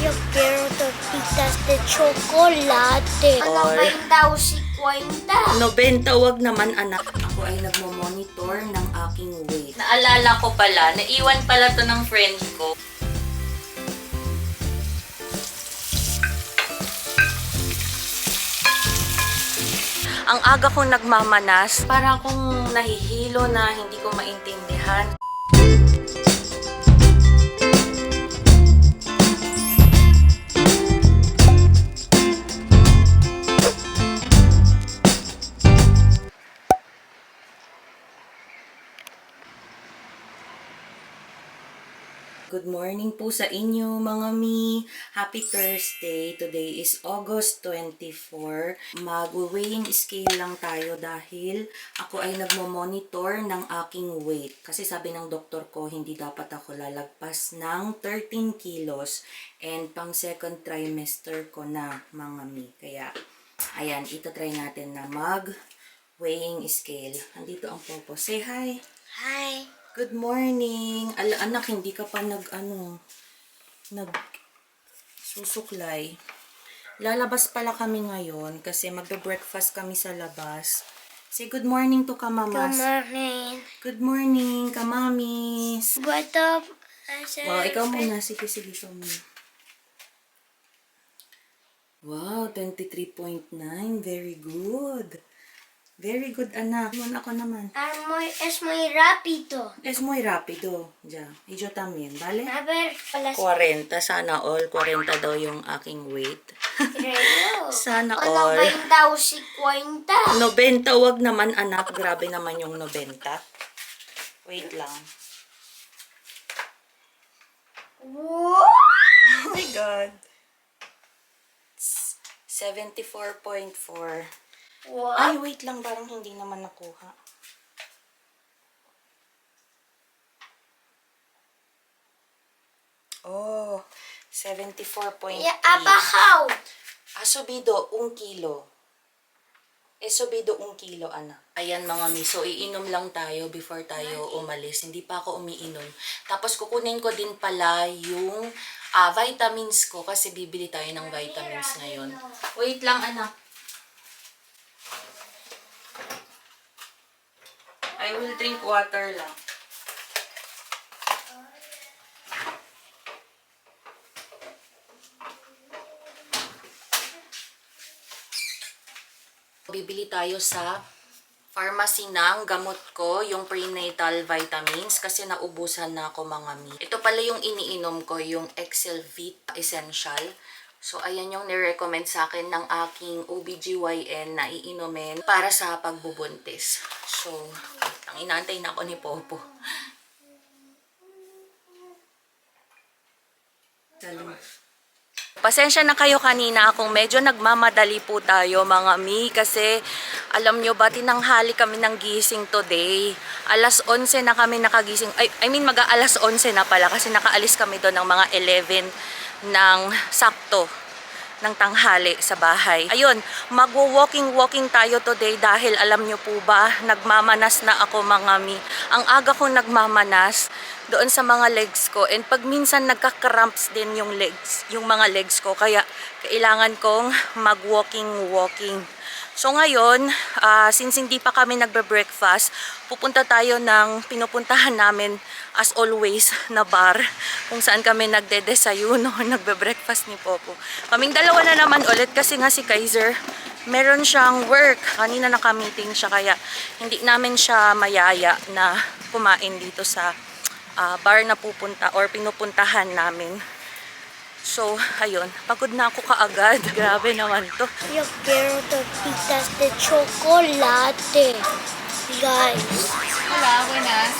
Yo quiero tortitas de chocolate. Ano ba yung daw si Kwenta? 90, wag naman anak. Ako ay nagmo-monitor ng aking weight. Naalala ko pala, naiwan pala to ng friend ko. Ang aga kong nagmamanas, para akong nahihilo na hindi ko maintindihan. Good morning po sa inyo mga mi. Happy Thursday. Today is August 24. Mag-weighing scale lang tayo dahil ako ay nagmo-monitor ng aking weight. Kasi sabi ng doktor ko, hindi dapat ako lalagpas ng 13 kilos. And pang second trimester ko na mga mi. Kaya, ayan, itatry natin na mag-weighing scale. Andito ang popo. Say hi. Hi. Good morning. Anak, hindi ka pa susuklay. Lalabas pala kami ngayon kasi magbe-breakfast kami sa labas. Say good morning to kamamas. Good morning. Good morning, kamamis. What up? Wow, ikaw muna. Sige, ikaw muna. Wow, 23.9. Very good. Very good, anak. Yun ako naman. Es muy rápido. Es muy rápido. Ya. Y yo también, ¿vale? A ver, palas. 40. Sana all. 40 daw yung aking weight. Creo. Sana Ano all. ba yung daw si Kwenta? 90. Wag naman, anak. Grabe naman yung 90. Wait lang. What? Oh my God. 74.4. What? Ay, wait lang. Parang hindi naman nakuha. Oh, 74.3. Ya, abahaw. Ha subido 1 kilo. Subido 1 kilo, anak. Ayan mga miso, iinom lang tayo before tayo umalis. Hindi pa ako umiinom. Tapos kukunin ko din pala yung vitamins ko kasi bibili tayo ng vitamins ngayon. Wait lang, anak. I will drink water lang. Bibili tayo sa pharmacy ng gamot ko, yung prenatal vitamins, kasi naubusan na ako mga mi. Ito pala yung iniinom ko, yung Excelvit Essential. So, ayan yung nirecommend sa akin ng aking OBGYN na iinumin para sa pagbubuntis. So, ang inaantay na ako ni Popo. Pasensya na kayo kanina kung medyo nagmamadali po tayo mga mi kasi alam nyo ba tinanghali kami ng gising today. Alas 11 na kami nakagising. Mag-aalas 11 na pala kasi nakaalis kami doon ng mga 11 ng sakto ng tanghali sa bahay. Ayun, magwo-walking tayo today dahil alam nyo po ba, nagmamanas na ako mga mi. Ang aga kong nagmamanas doon sa mga legs ko and pag minsan nagka-cramps din yung mga legs ko kaya kailangan kong mag-walking. So ngayon, since hindi pa kami nagbe-breakfast, pupunta tayo ng pinupuntahan namin as always na bar kung saan kami nagde-desayuno, nagbe-breakfast ni Popo. Kaming dalawa na naman ulit kasi nga si Kaiser meron siyang work. Kanina naka-meeting siya kaya hindi namin siya mayaya na kumain dito sa bar na pupunta or pinupuntahan namin. So, ayun. Pagod na ako kaagad. Grabe naman to. Yo quiero tortitas de chocolate. Guys. Hola, buenas.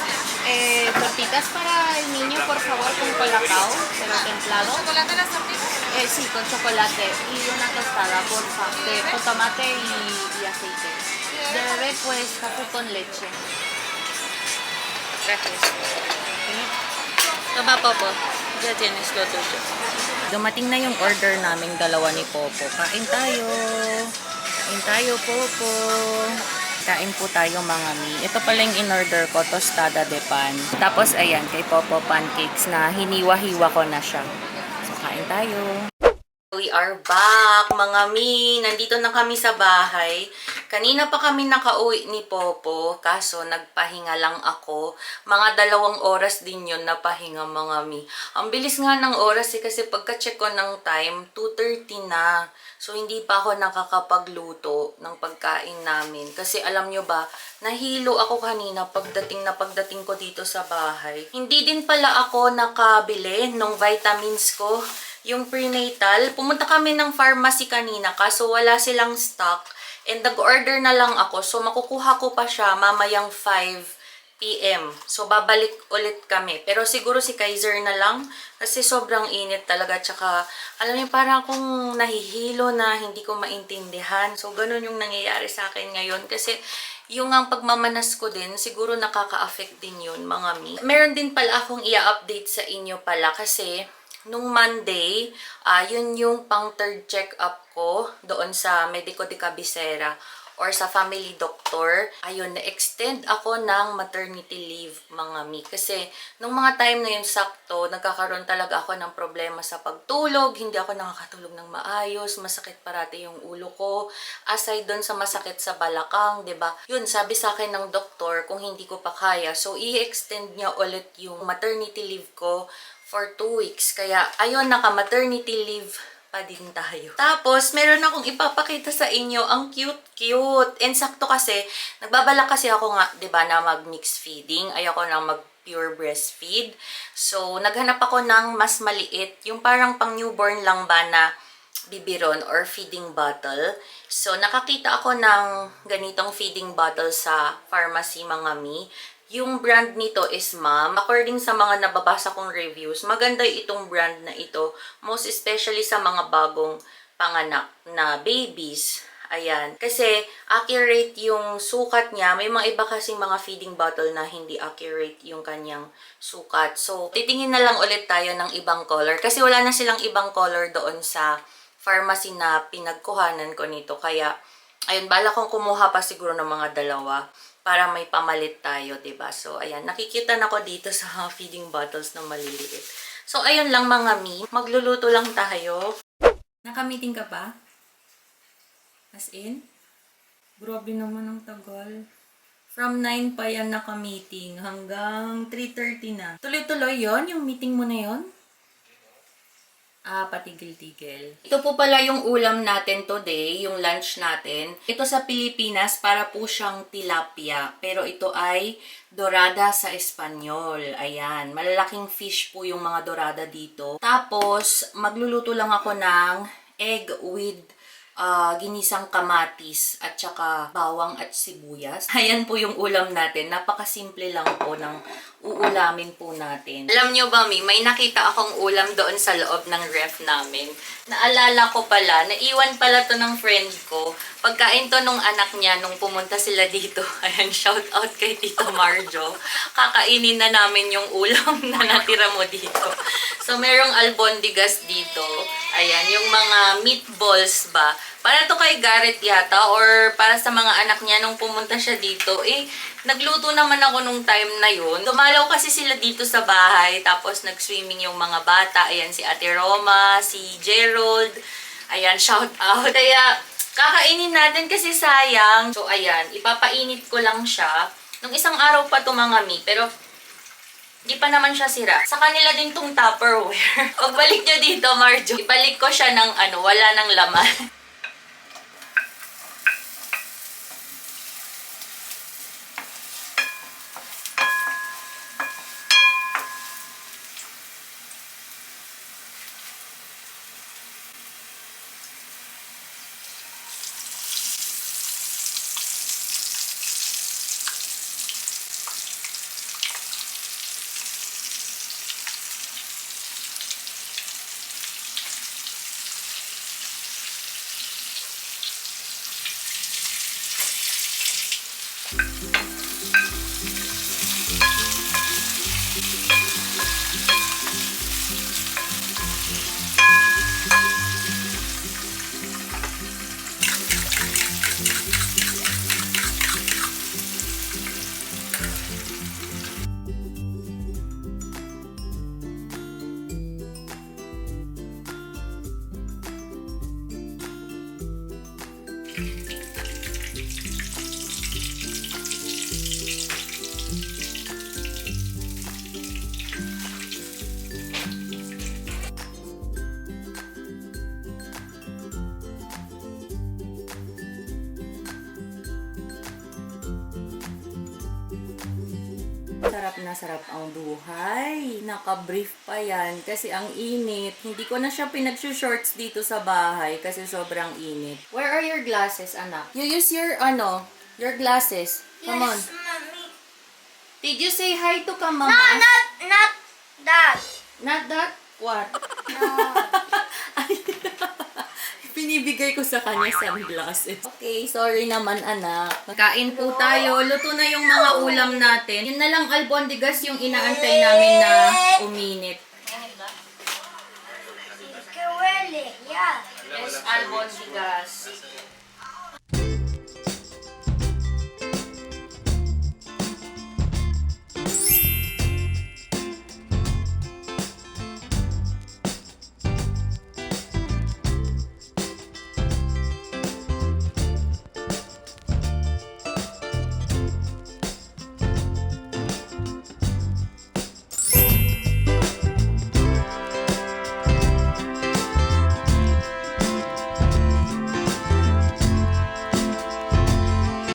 Tortitas para el niño, por favor, con colacao, pero templado. ¿Chocolate las tortitas? Sí, con chocolate. Y una tostada, por favor, de tomate y aceite. De bebé, pues, café con leche. Gracias. Tama, Popo. Diyan tienes lo tuyo. Dumating na yung order naming dalawa ni Popo. Kain tayo. Kain tayo, Popo. Kain po tayo mga mi. Ito pala yung in-order ko, tostada de pan. Tapos ayan, kay Popo pancakes na hiniwa-hiwa ko na siya. So kain tayo. We are back, mga mi. Nandito na kami sa bahay. Kanina pa kami nakauwi ni Popo, kaso nagpahinga lang ako. Mga 2 oras din yun napahinga, mga mi. Ang bilis nga ng oras kasi pagka-check ko ng time, 2:30 na. So, hindi pa ako nakakapagluto ng pagkain namin. Kasi alam nyo ba, nahilo ako kanina pagdating ko dito sa bahay. Hindi din pala ako nakabili ng vitamins ko. Yung prenatal, pumunta kami ng pharmacy kanina kaso wala silang stock and nag-order na lang ako. So makukuha ko pa siya mamayang 5 PM. So babalik ulit kami. Pero siguro si Kaiser na lang kasi sobrang init talaga. Tsaka alam niyo parang akong nahihilo na hindi ko maintindihan. So ganun yung nangyayari sa akin ngayon kasi yung ang pagmamanas ko din, siguro nakaka-affect din yun, mga mi. Meron din pala akong i-update sa inyo pala kasi nung Monday, yun yung pang 3rd check-up ko doon sa Medico de Cabecera or sa family doctor. Ayun, na-extend ako ng maternity leave, mga mi. Kasi nung mga time na yun, sakto, nagkakaroon talaga ako ng problema sa pagtulog. Hindi ako nakakatulog ng maayos. Masakit parati yung ulo ko. Aside doon sa masakit sa balakang, 'di ba? Yun, sabi sa akin ng doktor, kung hindi ko pa kaya, so i-extend niya ulit yung maternity leave ko for 2 weeks. Kaya, ayun, naka-maternity leave pa din tayo. Tapos, meron akong ipapakita sa inyo. Ang cute-cute. And sakto kasi, nagbabalak kasi ako nga, 'di ba, na mag-mix feeding. Ayoko na mag-pure breastfeed. So, naghanap ako ng mas maliit. Yung parang pang newborn lang ba na bibiron or feeding bottle. So, nakakita ako ng ganitong feeding bottle sa pharmacy, mga mi. Yung brand nito is Mom. According sa mga nababasa kong reviews, maganda itong brand na ito. Most especially sa mga bagong panganak na babies. Ayan. Kasi accurate yung sukat niya. May mga iba kasing mga feeding bottle na hindi accurate yung kanyang sukat. So, titingin na lang ulit tayo ng ibang color. Kasi wala na silang ibang color doon sa pharmacy na pinagkuhanan ko nito. Kaya, ayun, bala kong kumuha pa siguro ng mga 2 para may pamalit tayo, 'di ba? So, ayan, nakikita na ko dito sa feeding bottles na maliliit. So, ayun lang, mga mi. Magluluto lang tayo. Nakamiting ka pa? As in? Grabe naman ang tagal. From 9 pa yan nakamiting hanggang 3:30 na. Tuloy-tuloy yon yung meeting mo na yon? Patigil-tigil. Ito po pala yung ulam natin today, yung lunch natin. Ito sa Pilipinas, para po siyang tilapia. Pero ito ay dorada sa Espanyol. Ayan, malalaking fish po yung mga dorada dito. Tapos, magluluto lang ako ng egg with ginisang kamatis at saka bawang at sibuyas. Ayan po yung ulam natin. Napakasimple lang po ng uulamin po natin. Alam nyo ba, may nakita akong ulam doon sa loob ng ref namin. Naalala ko pala, naiwan pala to ng friend ko. Pagkain to nung anak niya nung pumunta sila dito. Ayan, shout out kay Tito Marjo. Kakainin na namin yung ulam na natira mo dito. So, merong albondigas dito. Ayan, yung mga meatballs ba. Para to kay Garrett yata or para sa mga anak niya nung pumunta siya dito. Nagluto naman ako nung time na yun. Dumalaw kasi sila dito sa bahay. Tapos nag-swimming yung mga bata. Ayan, si Ate Roma, si Gerald. Ayan, shout out. Kaya, kakainin natin kasi sayang. So, ayan, ipapainit ko lang siya. Nung isang araw pa to, mga mi. Pero, di pa naman siya sira. Sa kanila din tong Tupperware. Pagbalik nyo dito, Marjo, ibalik ko siya ng wala ng laman. Sarap ang buhay. Naka-brief pa yan kasi ang init. Hindi ko na siya pinag-shorts dito sa bahay kasi sobrang init. Where are your glasses, anak? You use your, your glasses. Come on. Mommy. Did you say hi to Kamama? No, not that. Not that? What? Binibigay ko sa kanya sunglasses. Okay, sorry naman anak. Kain po tayo. Luto na yung mga ulam natin. Yun na lang albondigas yung inaantay namin na uminit. Que huele, yeah. Yes, albondigas.